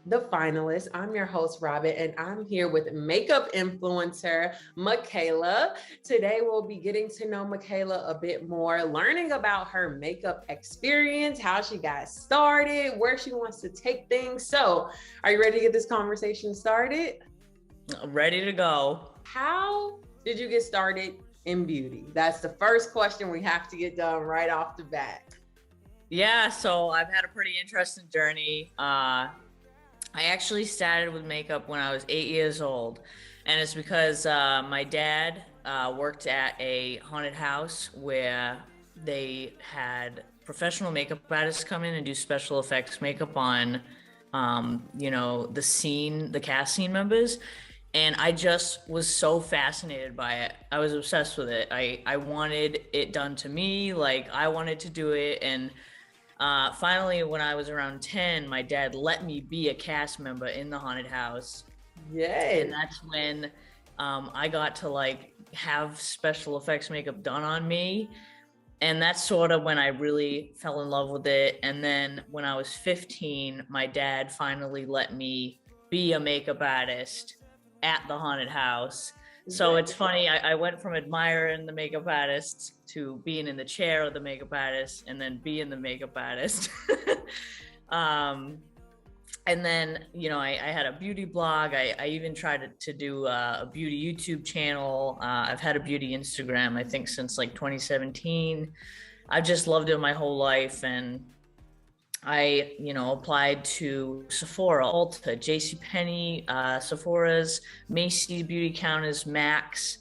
The Finalist. I'm your host, Robin, and I'm here with makeup influencer, Mikayla. Today, we'll be getting to know Mikayla a bit more, learning about her makeup experience, how she got started, where she wants to take things. So, are you ready to get this conversation started? Ready to go. How did you get started in beauty? That's the first question we have to get done right off the bat. Yeah, so I've had a pretty interesting journey. I actually started with makeup when I was 8 years old, and it's because my dad worked at a haunted house where they had professional makeup artists come in and do special effects makeup on, the cast scene members. And I just was so fascinated by it. I was obsessed with it. I wanted it done to me, like I wanted to do it. And finally, when I was around 10, my dad let me be a cast member in the haunted house. Yay. And that's when I got to like have special effects makeup done on me. And that's sort of when I really fell in love with it. And then when I was 15, my dad finally let me be a makeup artist at the haunted house. So it's funny, I went from admiring the makeup artists to being in the chair of the makeup artist and then being the makeup artist. And then, I had a beauty blog. I even tried to do a beauty YouTube channel. I've had a beauty Instagram, I think, since like 2017. I've just loved it my whole life. And I, applied to Sephora, Ulta, JCPenney, Sephora's, Macy's beauty counters, Max,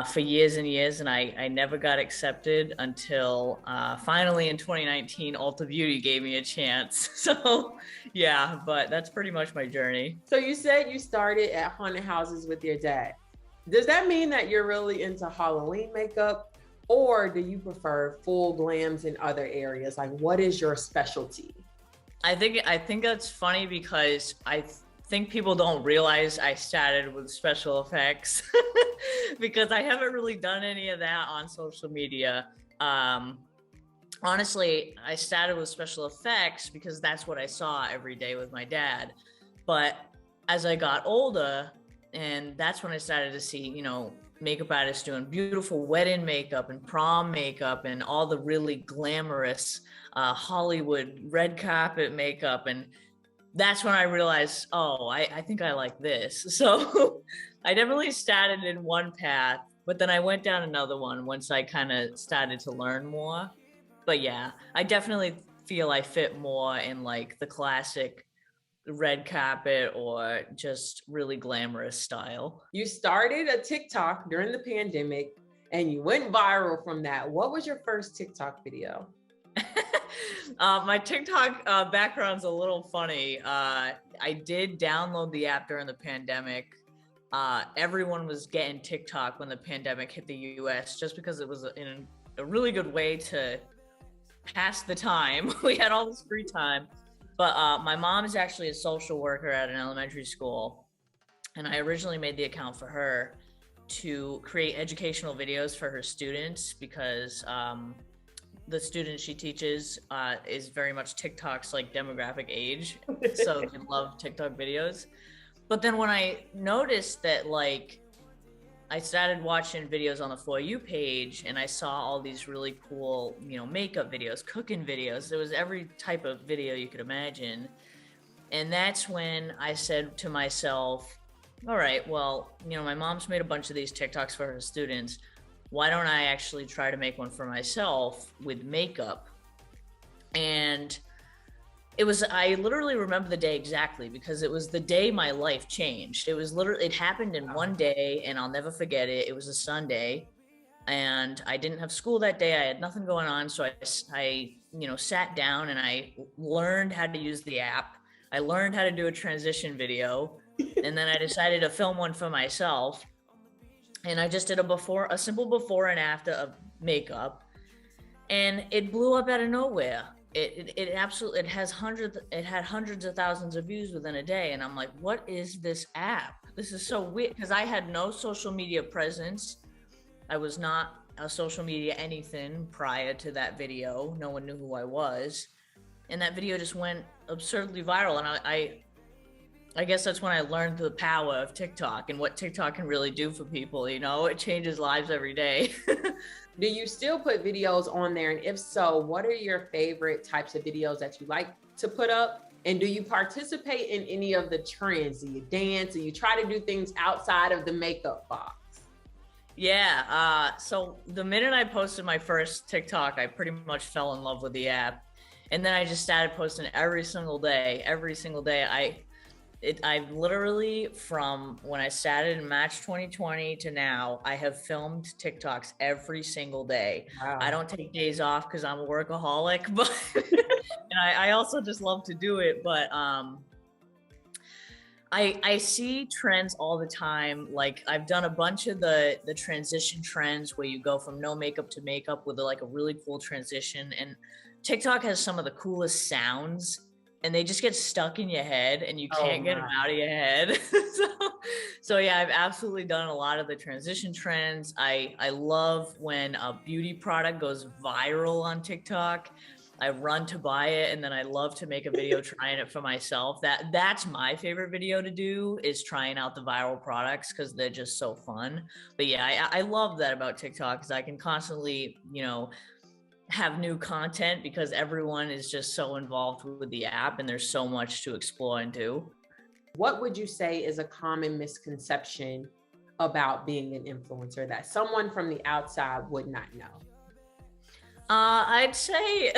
for years and years, and I never got accepted until finally in 2019, Ulta Beauty gave me a chance. So yeah, but that's pretty much my journey. So you said you started at haunted houses with your dad. Does that mean that you're really into Halloween makeup? Or do you prefer full glams in other areas? Like, what is your specialty? I think that's funny because I think people don't realize I started with special effects because I haven't really done any of that on social media. Honestly, I started with special effects because that's what I saw every day with my dad. But as I got older, and that's when I started to see, makeup artists doing beautiful wedding makeup and prom makeup and all the really glamorous Hollywood red carpet makeup. And that's when I realized, oh, I think I like this. So I definitely started in one path, but then I went down another one once I kind of started to learn more. But yeah, I definitely feel I fit more in like the classic red carpet or just really glamorous style. You started a TikTok during the pandemic and you went viral from that. What was your first TikTok video? My TikTok background's a little funny. I did download the app during the pandemic. Everyone was getting TikTok when the pandemic hit the US just because it was a really good way to pass the time. We had all this free time. But my mom is actually a social worker at an elementary school. And I originally made the account for her to create educational videos for her students because the students she teaches is very much TikTok's like demographic age. So they love TikTok videos. But then when I noticed that like I started watching videos on the For You page and I saw all these really cool, makeup videos, cooking videos. There was every type of video you could imagine. And that's when I said to myself, all right, well, my mom's made a bunch of these TikToks for her students. Why don't I actually try to make one for myself with makeup? And I literally remember the day exactly because it was the day my life changed. It happened in one day and I'll never forget it. It was a Sunday and I didn't have school that day. I had nothing going on. So I sat down and I learned how to use the app. I learned how to do a transition video and then I decided to film one for myself. And I just did a simple before and after of makeup and it blew up out of nowhere. It absolutely had hundreds of thousands of views within a day, and I'm like, what is this app? This is so weird because I had no social media presence. I was not a social media anything prior to that video. No one knew who I was, and that video just went absurdly viral. And I guess that's when I learned the power of TikTok and what TikTok can really do for people. You know, it changes lives every day. Do you still put videos on there? And if so, what are your favorite types of videos that you like to put up? And do you participate in any of the trends? Do you dance? Do you try to do things outside of the makeup box? Yeah. So the minute I posted my first TikTok, I pretty much fell in love with the app. And then I just started posting every single day. Every single day. I've literally, from when I started in March 2020 to now, I have filmed TikToks every single day. Wow. I don't take days off because I'm a workaholic, but and I also just love to do it. But I see trends all the time. Like I've done a bunch of the transition trends where you go from no makeup to makeup with like a really cool transition. And TikTok has some of the coolest sounds, and they just get stuck in your head and you can't get them out of your head. so yeah, I've absolutely done a lot of the transition trends. I love when a beauty product goes viral on TikTok. I run to buy it, and then I love to make a video trying it for myself. That's my favorite video to do, is trying out the viral products, because they're just so fun. But yeah, I love that about TikTok, because I can constantly, have new content because everyone is just so involved with the app and there's so much to explore and do. What would you say is a common misconception about being an influencer that someone from the outside would not know? I'd say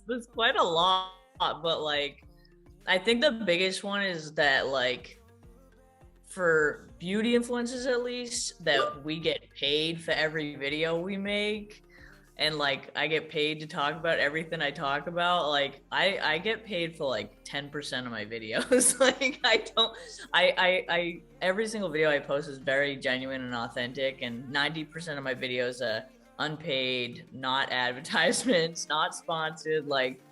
there's quite a lot, but like, I think the biggest one is that, like, for beauty influencers at least, that we get paid for every video we make. And like, I get paid to talk about everything I talk about. Like I get paid for like 10% of my videos. Like I every single video I post is very genuine and authentic, and 90% of my videos are unpaid, not advertisements, not sponsored. Like,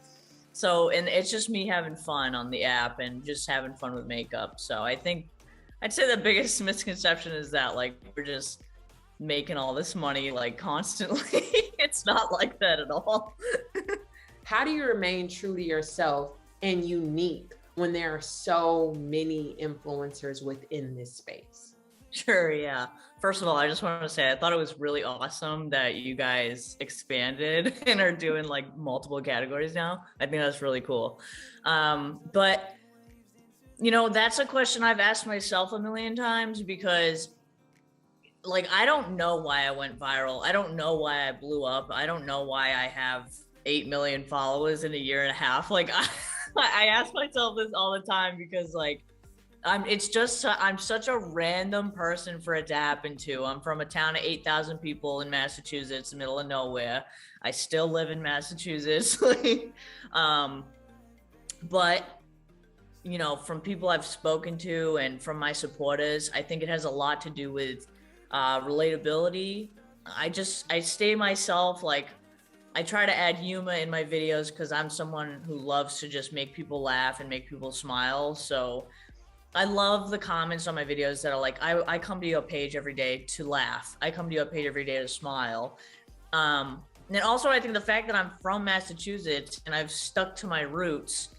so, and it's just me having fun on the app and just having fun with makeup. So I think I'd say the biggest misconception is that, like, we're just making all this money like constantly. It's not like that at all. How do you remain true to yourself and unique when there are so many influencers within this space? Sure, yeah. First of all, I just want to say I thought it was really awesome that you guys expanded and are doing like multiple categories now. I think that's really cool. But that's a question I've asked myself a million times, because like, I don't know why I went viral. I don't know why I blew up. I don't know why I have 8 million followers in a year and a half. Like, I ask myself this all the time, because like, I'm such a random person for it to happen to. I'm from a town of 8,000 people in Massachusetts, middle of nowhere. I still live in Massachusetts. But from people I've spoken to and from my supporters, I think it has a lot to do with relatability. I stay myself. Like, I try to add humor in my videos because I'm someone who loves to just make people laugh and make people smile. So I love the comments on my videos that are like, I come to your page every day to laugh. I come to your page every day to smile. And also, I think the fact that I'm from Massachusetts and I've stuck to my roots,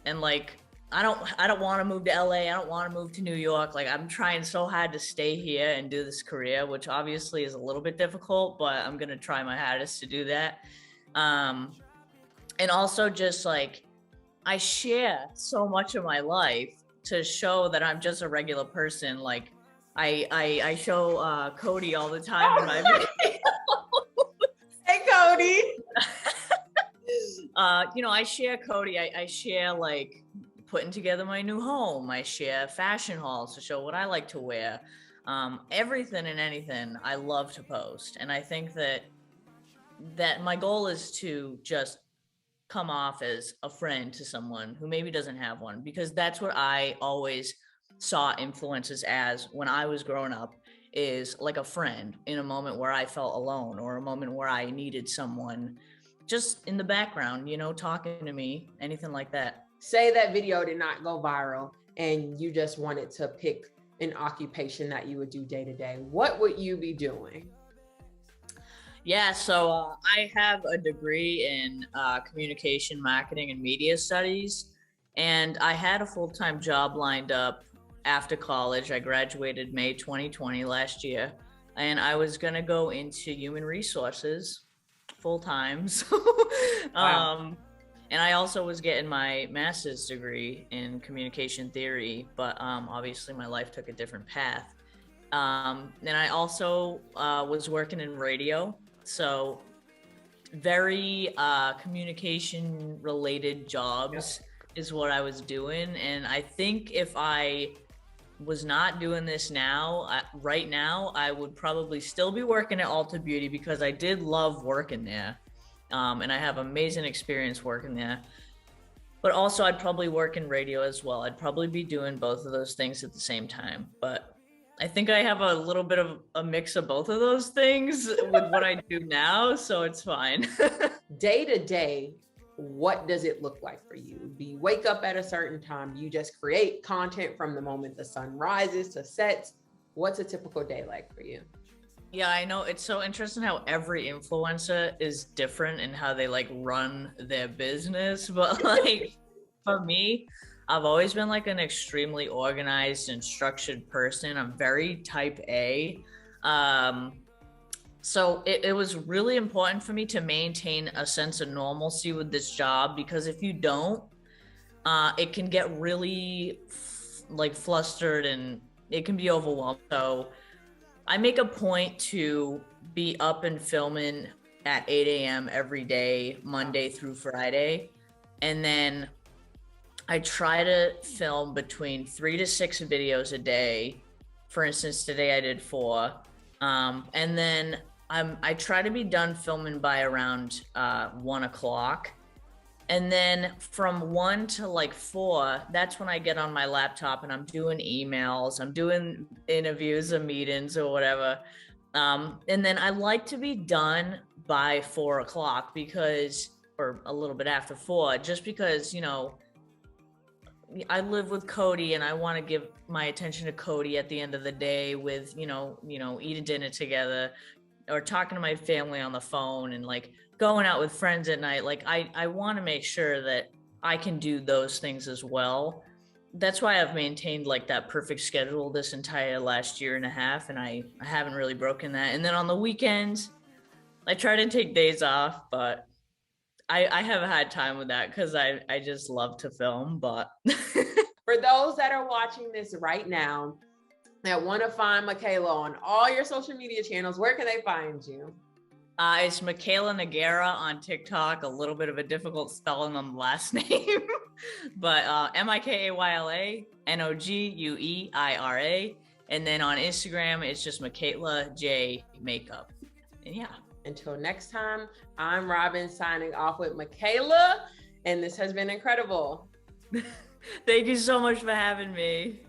and like, I don't want to move to LA. I don't want to move to New York. Like, I'm trying so hard to stay here and do this career, which obviously is a little bit difficult, but I'm going to try my hardest to do that. And also, just like, I share so much of my life to show that I'm just a regular person. Like, I show Cody all the time in my videos. Hey, Cody. I share Cody. I share like putting together my new home. I share fashion hauls to show what I like to wear. Everything and anything I love to post. And I think that my goal is to just come off as a friend to someone who maybe doesn't have one, because that's what I always saw influencers as when I was growing up, is like a friend in a moment where I felt alone, or a moment where I needed someone just in the background, talking to me, anything like that. Say that video did not go viral and you just wanted to pick an occupation that you would do day to day. What would you be doing? Yeah, so I have a degree in communication, marketing, and media studies. And I had a full-time job lined up after college. I graduated May 2020 last year, and I was going to go into human resources full time. Wow. And I also was getting my master's degree in communication theory, but obviously my life took a different path. And I also was working in radio, so very communication related Yep. jobs is what I was doing. And I think if I was not doing this now, right now, I would probably still be working at Ulta Beauty because I did love working there. And I have amazing experience working there. But also, I'd probably work in radio as well. I'd probably be doing both of those things at the same time. But I think I have a little bit of a mix of both of those things with what I do now, so it's fine. Day to day, what does it look like for you? Do you wake up at a certain time? Do you just create content from the moment the sun rises to sets? What's a typical day like for you? Yeah, I know. It's so interesting how every influencer is different in how they like run their business. But like for me, I've always been like an extremely organized and structured person. I'm very type A. Um, so it was really important for me to maintain a sense of normalcy with this job, because if you don't, it can get really like flustered and it can be overwhelmed. So I make a point to be up and filming at 8 a.m. every day, Monday through Friday. And then I try to film between 3 to 6 videos a day. For instance, today I did 4. And then I try to be done filming by around 1 o'clock. And then from 1 to like 4, that's when I get on my laptop and I'm doing emails, I'm doing interviews or meetings or whatever. And then I like to be done by 4 o'clock because, or a little bit after 4, just because, I live with Cody and I want to give my attention to Cody at the end of the day with, eating dinner together or talking to my family on the phone and like going out with friends at night. Like I want to make sure that I can do those things as well. That's why I've maintained like that perfect schedule this entire last year and a half, and I haven't really broken that. And then on the weekends, I try to take days off, but I have a hard time with that because I just love to film. But For those that are watching this right now that want to find Mikayla on all your social media channels, where can they find you? It's Mikayla Nogueira on TikTok. A little bit of a difficult spelling on the last name, but Mikayla Nogueira. And then on Instagram, it's just Mikayla J Makeup. And yeah. Until next time, I'm Robin signing off with Mikayla, and this has been incredible. Thank you so much for having me.